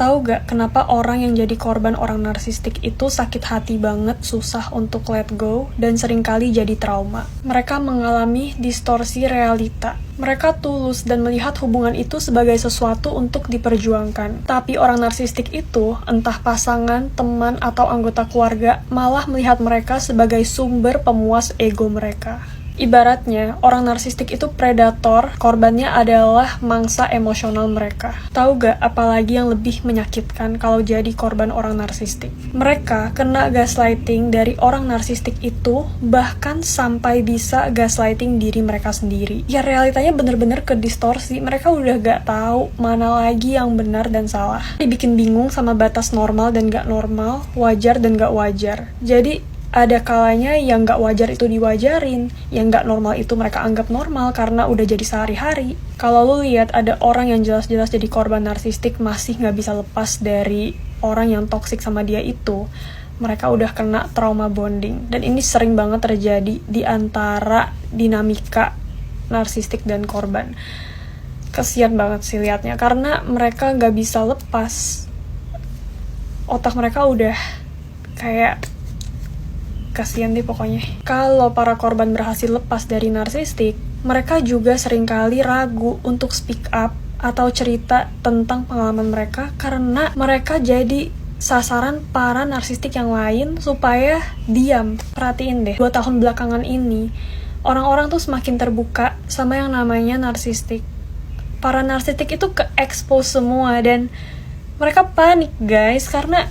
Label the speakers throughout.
Speaker 1: Tahu gak kenapa orang yang jadi korban orang narsistik itu sakit hati banget, susah untuk let go, dan seringkali jadi trauma? Mereka mengalami distorsi realita. Mereka tulus dan melihat hubungan itu sebagai sesuatu untuk diperjuangkan. Tapi orang narsistik itu, entah pasangan, teman, atau anggota keluarga, malah melihat mereka sebagai sumber pemuas ego mereka. Ibaratnya, orang narsistik itu predator, korbannya adalah mangsa emosional mereka. Tahu gak apalagi yang lebih menyakitkan kalau jadi korban orang narsistik? Mereka kena gaslighting dari orang narsistik itu, bahkan sampai bisa gaslighting diri mereka sendiri. Ya realitanya bener-bener kedistorsi, mereka udah gak tahu mana lagi yang benar dan salah. Dibikin bingung sama batas normal dan gak normal, wajar dan gak wajar. Jadi, ada kalanya yang gak wajar itu diwajarin, yang gak normal itu mereka anggap normal karena udah jadi sehari-hari. Kalau lu lihat ada orang yang jelas-jelas jadi korban narsistik masih gak bisa lepas dari orang yang toksik sama dia itu, mereka udah kena trauma bonding. Dan ini sering banget terjadi di antara dinamika narsistik dan korban. Kasian banget sih liatnya, karena mereka gak bisa lepas. Otak mereka udah kayak kasian deh pokoknya. Kalau para korban berhasil lepas dari narsistik, mereka juga seringkali ragu untuk speak up atau cerita tentang pengalaman mereka karena mereka jadi sasaran para narsistik yang lain supaya diam. Perhatiin deh, 2 tahun belakangan ini, orang-orang tuh semakin terbuka sama yang namanya narsistik. Para narsistik itu ke-expose semua dan mereka panik guys, karena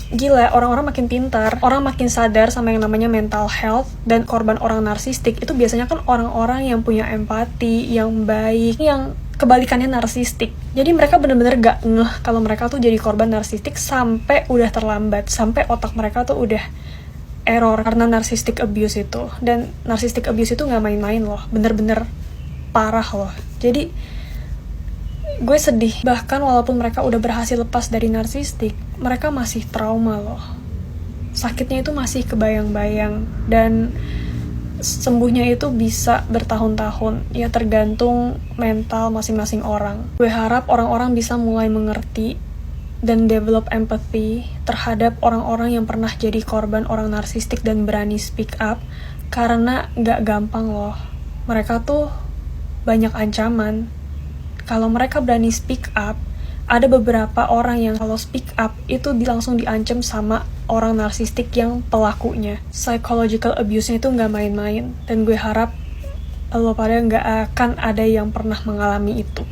Speaker 1: gila, orang-orang makin pintar, orang makin sadar sama yang namanya mental health, dan korban orang narsistik itu biasanya kan orang-orang yang punya empati, yang baik, yang kebalikannya narsistik. Jadi mereka bener-bener gak ngeh kalau mereka tuh jadi korban narsistik sampai udah terlambat, sampai otak mereka tuh udah error karena narcissistic abuse itu. Dan narcissistic abuse itu gak main-main loh, bener-bener parah loh. Jadi gue sedih, bahkan walaupun mereka udah berhasil lepas dari narsistik, mereka masih trauma loh. Sakitnya itu masih kebayang-bayang, dan sembuhnya itu bisa bertahun-tahun. Ya tergantung mental masing-masing orang. Gue harap orang-orang bisa mulai mengerti dan develop empathy terhadap orang-orang yang pernah jadi korban orang narsistik dan berani speak up, karena gak gampang loh. Mereka tuh banyak ancaman. Kalau mereka berani speak up, ada beberapa orang yang kalau speak up itu langsung diancam sama orang narsistik yang pelakunya. Psychological abuse-nya itu nggak main-main, dan gue harap lo pada nggak akan ada yang pernah mengalami itu.